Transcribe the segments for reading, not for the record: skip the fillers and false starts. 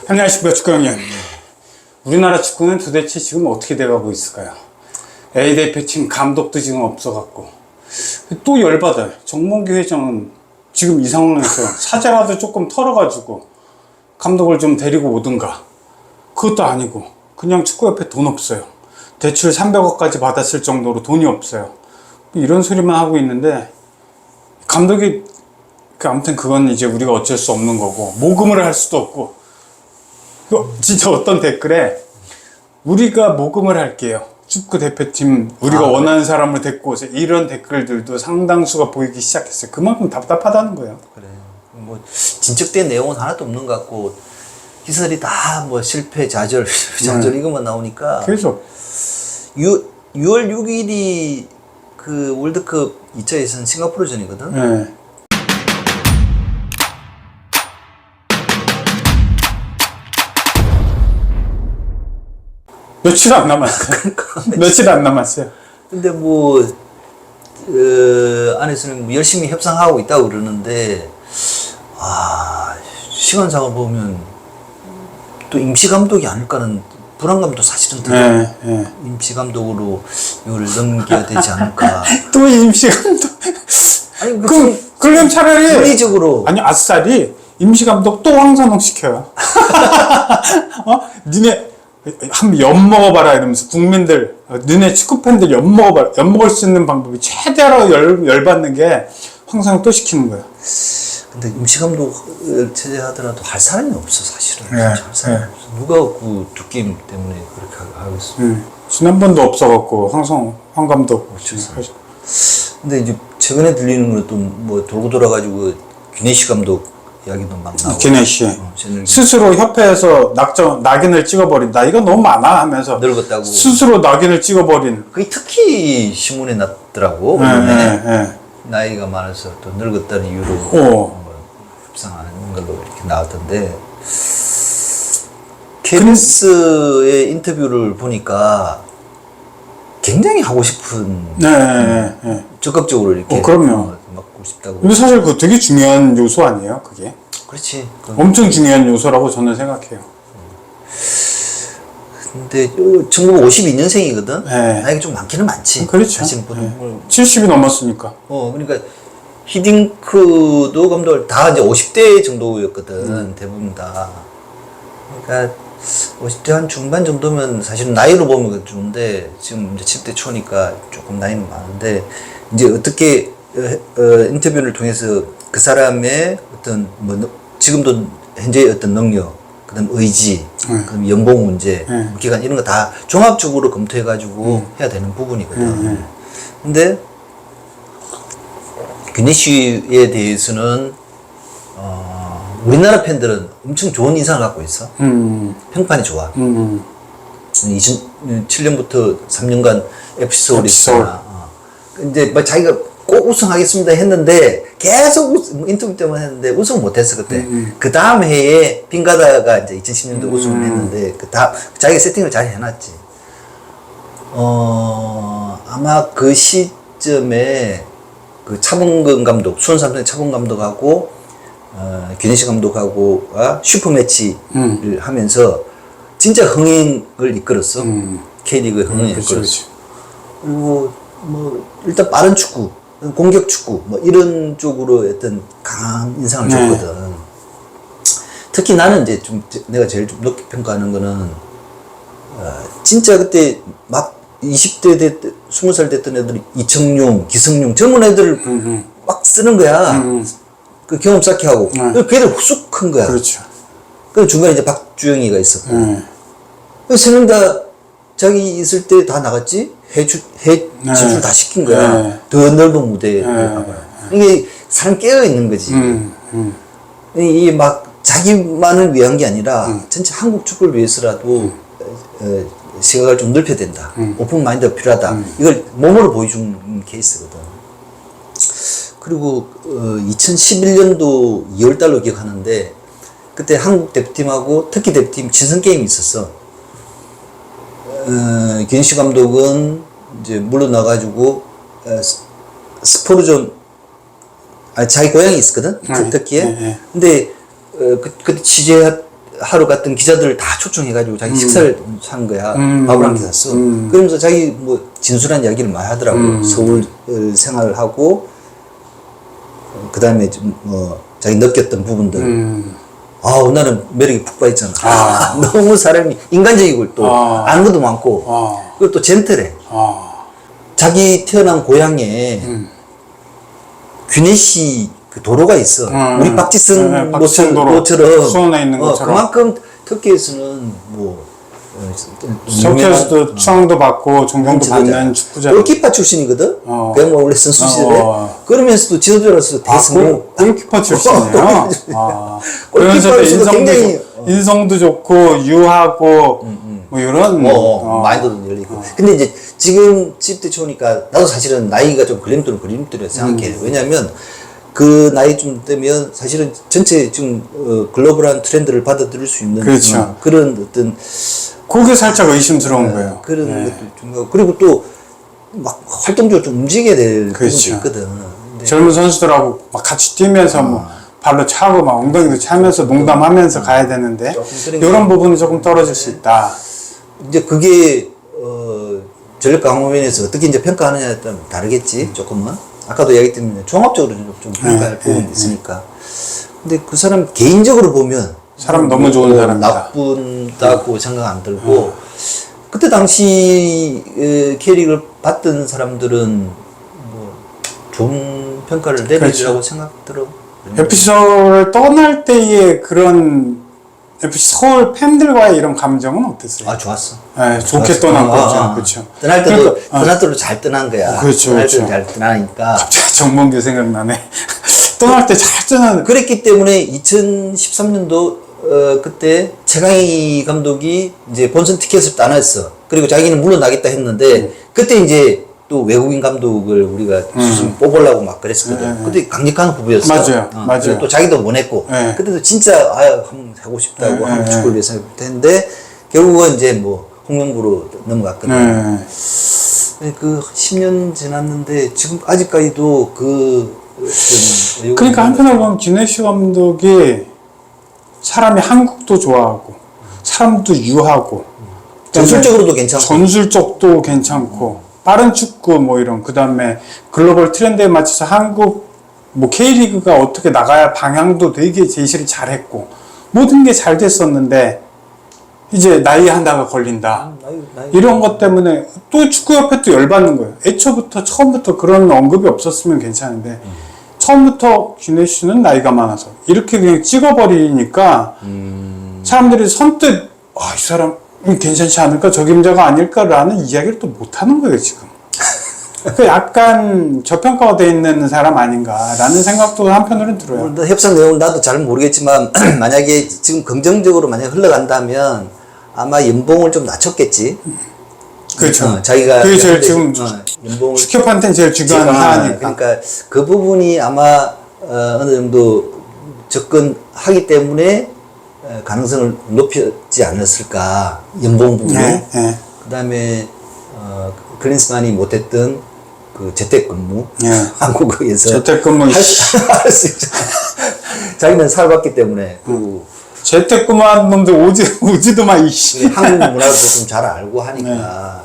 안녕하십니까, 축구 형님. 우리나라 축구는 도대체 지금 어떻게 돼가고 있을까요? A대표팀 감독도 지금 없어갖고 또 열받아요. 정몽규 회장은 지금 이 상황에서 사죄라도 조금 털어가지고 감독을 좀 데리고 오든가, 그것도 아니고 그냥 축구협회 돈 없어요. 대출 300억까지 받았을 정도로 돈이 없어요. 이런 소리만 하고 있는데 감독이 아무튼 그건 이제 우리가 어쩔 수 없는 거고, 모금을 할 수도 없고. 진짜 어떤 댓글에 우리가 모금을 할게요, 축구 대표팀 우리가 원하는 사람을 데리고 오세요, 이런 댓글들도 상당수가 보이기 시작했어요. 그만큼 답답하다는 거예요. 그래. 뭐 진척된 내용은 하나도 없는 것 같고, 기사들이 다 뭐 실패, 좌절 이것만 나오니까. 계속 6월 6일이 그 월드컵 2차 예선 싱가포르전이거든. 네. 며칠 안 남았어요. 며칠 안 남았어요. 근데 뭐 안에서는 뭐 열심히 협상하고 있다고 그러는데, 시간상을 보면 또 임시 감독이 아닐까는 불안감도 사실은 들어요. 네, 네. 임시 감독으로 이걸 넘겨야 되지 않을까. 또 임시 감독. 아니 그럼 차라리 논리적으로, 아니 아싸리 임시 감독 또 황선홍 시켜요. 니네 한번 엿먹어봐라 이러면서 국민들, 너네 축구팬들 엿먹어봐라. 엿먹을 수 있는 방법이 최대로 열받는 게 황선홍 또 시키는 거야. 근데 임시감독 체제하더라도 할 사람이 없어, 사실은. 네, 할 사람이 없어. 누가 그 두 게임 때문에 그렇게 하겠어. 지난번도 없어갖고 황 감독. 근데 이제 최근에 들리는 것도 뭐 돌고 돌아가지고 기네시 감독 이야기도 막 나오고. 기네시 스스로 협회에서 낙인을 찍어버린다, 이거 너무 많아 하면서 늙었다고 스스로 낙인을 찍어버린. 그게 특히 신문에 났더라고. 나이가 많아서 또 늙었다는 이유로 협상하는 걸로 이렇게 나왔던데, 케빈스의 인터뷰를 보니까 굉장히 하고 싶은, 적극적으로 이렇게 그럼요. 맡고 싶다고. 근데 사실 그거 되게 중요한 요소 아니에요, 그게? 그렇지. 엄청 중요한 요소라고 저는 생각해요. 근데 1952년생이거든. 네. 나이가 좀 많기는 많지. 그렇죠. 사실 70이 넘었으니까. 그러니까 히딩크도 감독 다 이제 50대 정도였거든. 대부분 다. 그러니까 50대 한 중반 정도면 사실은 나이로 보면 좋은데, 지금 이제 10대 초니까 조금 나이는 많은데, 이제 어떻게 인터뷰를 통해서 그 사람의 어떤 뭐 지금도 현재의 어떤 능력, 그다음 의지, 그다음 연봉 문제, 기간 이런 거 다 종합적으로 검토해가지고 해야 되는 부분이거든. 근데 기네시에 대해서는 우리나라 팬들은 엄청 좋은 인상을 갖고 있어. 평판이 좋아. 2007년부터 3년간 FC 서울이 있었잖아. 이제 뭐 자기가 꼭 우승하겠습니다 했는데, 계속 인터뷰 때문에 했는데 우승 못했어 그때. 그 다음 해에 빙가다가 이제 2010년도 우승을 했는데, 자기가 세팅을 잘 해놨지. 아마 그 시점에 그 차범근 감독, 수원삼성의 차범근 감독하고 기네시 감독하고 슈퍼매치를 하면서 진짜 흥행을 이끌었어. K리그의 흥행을 이끌었어. 그리고 뭐 일단 빠른 축구, 공격 축구 뭐 이런 쪽으로 어떤 강한 인상을 줬거든. 특히 나는 이제 좀 내가 제일 좀 높게 평가하는 거는 진짜 그때 막 20대 됐 20살 됐던 애들이 이청용, 기성용 젊은 애들을 막 쓰는 거야. 그 경험 쌓게 하고. 걔들 훅 큰 거야. 그렇죠. 그 중간에 이제 박주영이가 있었고. 세 명 다 자기 있을 때 다 나갔지? 진출 다 시킨 거야. 더 넓은 무대에. 이게 사람 깨어있는 거지. 이게 막 자기만을 위한 게 아니라 전체 한국 축구를 위해서라도 시각을 좀 넓혀야 된다. 오픈 마인드가 필요하다. 이걸 몸으로 보여준 케이스거든. 그리고 2011년도 2월달로 기억하는데, 그때 한국 대표팀하고 터키 대표팀 친선 게임이 있었어. 기네시 감독은 이제 물러나가지고 스포르존, 자기 고향이 있었거든, 터키에. 근데 그때 취재하던 하러 갔던 기자들 다 초청해가지고 자기 식사를 산 거야. 밥을 함께 샀어. 그러면서 자기 뭐 진솔한 이야기를 많이 하더라고. 서울 생활하고, 그 다음에 좀 자기 느꼈던 부분들. 나는 매력이 푹 빠졌잖아. 너무 사람이 인간적이고 또 아는 것도 많고, 그리고 또 젠틀해. 자기 태어난 고향에 귀내시 그 도로가 있어. 우리 박지성 도처럼 수원에 있는 것처럼. 그만큼 터키에서는 뭐 터키에서도 추앙도 받고 존경도 받는 축구자. 골키퍼 출신이거든. 그냥 뭐 원래 선수 시절에 그러면서도 지도자로서 대성공. 골키퍼 출신이에요. 그러면서도 굉장히 인성도 좋고 유하고 뭐 이런 마인드도 열리고. 근데 이제 지금 집대 좋으니까 나도 사실은 나이가 좀 걸림돌이라 생각해. 왜냐면 그 나이쯤 되면 사실은 전체 지금 글로벌한 트렌드를 받아들일 수 있는 그렇죠. 그런 어떤 그게 살짝 의심스러운 거예요. 그런 것도 중요하고, 그리고 또 막 활동적으로 좀 움직여야 될 부분도 있거든. 근데 젊은 선수들하고 막 같이 뛰면서 뭐 발로 차고 막 엉덩이도 차면서 농담하면서 가야 되는데 이런 부분이 조금 떨어질 수 있다. 이제 그게 전력 강화면에서 어떻게 이제 평가하느냐에 따라 다르겠지. 조금은 아까도 이야기했지만 종합적으로 좀 평가할 부분이 있으니까. 근데 그 사람 개인적으로 보면 사람 너무 좋은 사람이다. 나쁘다고 생각 안 들고, 그때 당시 캐릭을 받던 사람들은 뭐 좋은 평가를 내리라고 생각 들어. FC 서울을 떠날 때의 그런 FC 서울 팬들과의 이런 감정은 어땠어요? 좋았어. 네, 좋게 떠난 거죠. 그렇죠. 떠날 때도 떠날 때도 잘 떠난 거야. 그렇죠. 떠날 때도 잘 떠나니까. 갑자기 정몽규 생각나네. 떠날 때 잘 떠나는. 그랬기 때문에 2013년도 그때 최강희 감독이 이제 본선 티켓을 따냈어. 그리고 자기는 물러나겠다 했는데 그때 이제 또 외국인 감독을 우리가 뽑으려고 막 그랬었거든. 그때 강력한 후보였어. 맞아요. 또 자기도 원했고. 그때도 진짜 한번 하고 싶다고 한국 축구를 위해서 했는데 결국은 이제 뭐 홍명보로 넘어갔거든. 그 10년 지났는데 지금 아직까지도 그러니까 한편으로 보면 기네시 감독이 사람이 한국도 좋아하고 사람도 유하고 전술적으로도 괜찮고 전술적도 괜찮고 빠른 축구 뭐 이런, 그 다음에 글로벌 트렌드에 맞춰서 한국 뭐 K리그가 어떻게 나가야 방향도 되게 제시를 잘했고 모든 게 잘 됐었는데 이제 나이 하나가 걸린다. 이런 것 때문에 또 축구협회 또 열받는 거예요. 애초부터 처음부터 그런 언급이 없었으면 괜찮은데 처음부터 기네시는 나이가 많아서 이렇게 그냥 찍어버리니까 사람들이 선뜻 이 사람 괜찮지 않을까, 적임자가 아닐까라는 이야기를 또 못하는 거예요 지금. 그 약간 저평가가 돼 있는 사람 아닌가라는 생각도 한편으로는 들어요. 협상 내용을 나도 잘 모르겠지만 만약에 지금 긍정적으로 만약 흘러간다면 아마 연봉을 좀 낮췄겠지. 그렇죠. 자기가 그게 제일 지금 연봉을 축협한테는 제일 중요한 사안이니까. 그러니까 그 부분이 아마 어느 정도 접근하기 때문에 가능성을 높였지 않았을까. 연봉 부분. 그다음에 클린스만이 못했던 그 재택근무. 한국에서 재택근무 할 수 있잖아. 자기는 살봤기 때문에. 재택근무하는 놈들 오지도 마 이씨. 한국 문화도 좀 잘 알고 하니까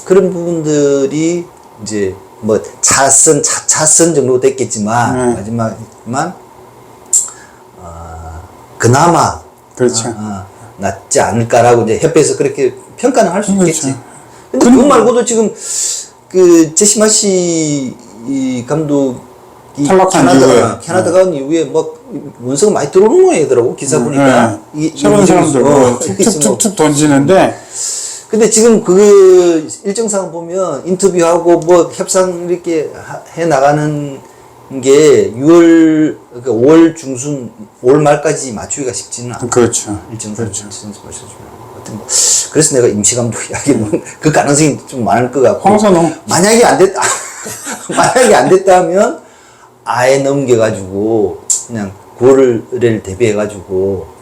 그런 부분들이 이제 뭐 차선 정도 됐겠지만 마지막만 그나마 그렇죠. 낫지 않을까라고 이제 협회에서 그렇게 평가는 할 수 있겠지. 그렇죠. 근데 그거 말고도 지금 그 제시마시 감독이 캐나다 간 이후에 막 문서가 많이 들어오는 모양이더라고. 기사 보니까. 새로운 사람들 툭툭툭 던지는데. 근데 지금 그 일정상 보면 인터뷰하고 뭐 협상 이렇게 해 나가는 게 6월, 그러니까 5월 중순, 5월 말까지 맞추기가 쉽지는 않아. 그렇죠. 일정상. 그렇죠. 그래서 내가 임시감독 이야기는 그 가능성이 좀 많을 것 같고. 황선홍. 만약에 안 됐다면 아예 넘겨가지고 그냥 9월을 대비해가지고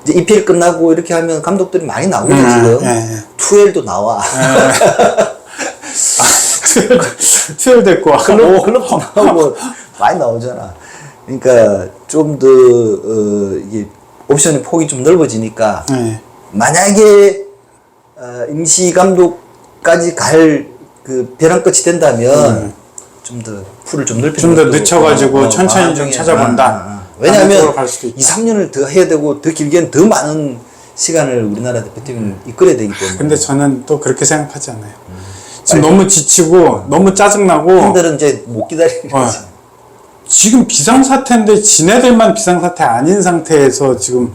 이제 EPL 끝나고 이렇게 하면 감독들이 많이 나오거든 지금. 투엘도 나와. 투엘 됐고 클럽도 나오고 많이 나오잖아. 그러니까 좀 더 이게 옵션의 폭이 좀 넓어지니까 네. 만약에 임시 감독까지 갈 그 벼랑 끝이 된다면 좀 더 풀을 좀 넓히는 좀 더 것도 늦춰가지고 천천히 좀 방향성에, 찾아본다. 왜냐하면 갈 수도 있다. 2, 3년을 더 해야 되고 더 길게는 더 많은 시간을 우리나라 대표팀을 이끌어야 되기 때문에. 근데 저는 또 그렇게 생각하지 않아요. 지금 너무 지치고 너무 짜증나고 팬들은 이제 못 기다리는 거지. 지금 비상사태인데 지네들만 비상사태 아닌 상태에서 지금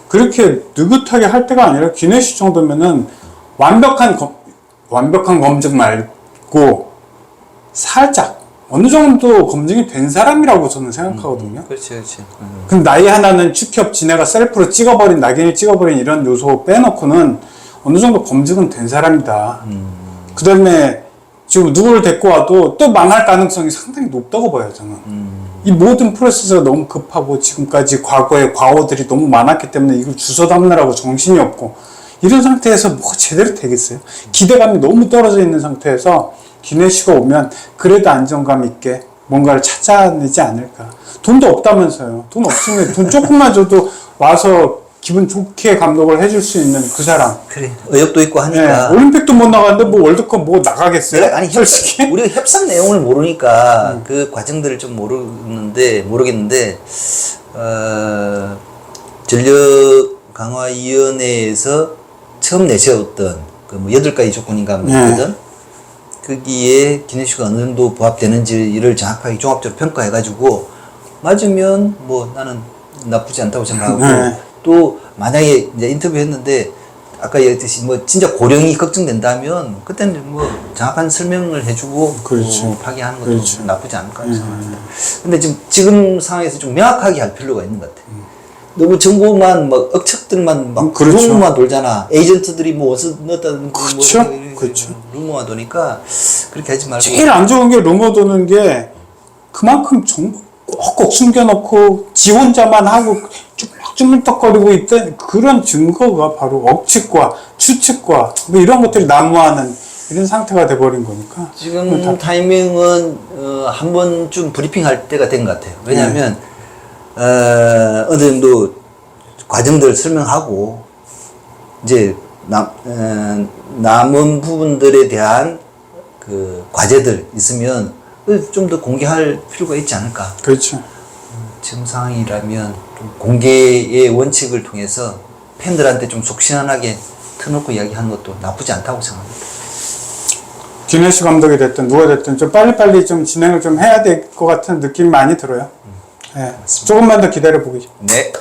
그렇게 느긋하게 할 때가 아니라 기내식 정도면은 완벽한 검증 말고 살짝 어느 정도 검증이 된 사람이라고 저는 생각하거든요. 그렇지, 그렇지. 근데 나이 하나는 축협 지네가 셀프로 찍어버린 낙인을 찍어버린 이런 요소 빼놓고는 어느 정도 검증은 된 사람이다. 그 다음에 지금 누구를 데리고 와도 또 망할 가능성이 상당히 높다고 봐요, 저는. 이 모든 프로세스가 너무 급하고 지금까지 과거에 과오들이 너무 많았기 때문에 이걸 주워 담느라고 정신이 없고 이런 상태에서 뭐가 제대로 되겠어요? 기대감이 너무 떨어져 있는 상태에서 기내식가 오면 그래도 안정감 있게 뭔가를 찾아내지 않을까. 돈도 없다면서요. 돈 없으면 돈 조금만 줘도 와서 기분 좋게 감독을 해줄 수 있는 그 사람. 그래. 의욕도 있고 하니까. 올림픽도 못 나가는데 뭐 월드컵 뭐 나가겠어요? 아니, 솔직히. 우리가 협상 내용을 모르니까 그 과정들을 좀 모르겠는데, 전력강화위원회에서 처음 내세웠던 그 뭐 8가지 조건인가 뭐 있거든. 거기에 기내식이 어느 정도 부합되는지를 정확하게 종합적으로 평가해가지고 맞으면 뭐 나는 나쁘지 않다고 생각하고 또 만약에 이제 인터뷰했는데 아까 얘기했듯이 뭐 진짜 고령이 걱정된다면 그때는 뭐 정확한 설명을 해주고 뭐 파기하는 것도 나쁘지 않을 까 생각합니다. 근데 지금 상황에서 좀 명확하게 할 필요가 있는 것 같아요. 너무 정보만 막 억측들만 막 루머만 돌잖아. 에이전트들이 뭐 어디서 넣었다는 그렇죠. 루머만 도니까 그렇게 하지 말고. 제일 안 좋은 게 루머 도는 게 그만큼 정보 꼭꼭 숨겨놓고 지 혼자만 하고 쭈물쭈물떡거리고 있던 그런 증거가 바로 억측과 추측과 뭐 이런 것들이 난무하는 이런 상태가 돼버린 거니까. 지금 타이밍은 한 번쯤 브리핑할 때가 된 것 같아요. 왜냐하면 어느 정도 과정들 설명하고 이제 남은 부분들에 대한 그 과제들 있으면 좀 더 공개할 필요가 있지 않을까. 그렇죠. 지금 상황이라면 좀 공개의 원칙을 통해서 팬들한테 좀 속 시원하게 터놓고 이야기하는 것도 나쁘지 않다고 생각합니다. 기네시 감독이 됐든 누가 됐든 좀 빨리빨리 좀 진행을 좀 해야 될 것 같은 느낌이 많이 들어요. 네. 조금만 더 기다려 보겠습니다. 네.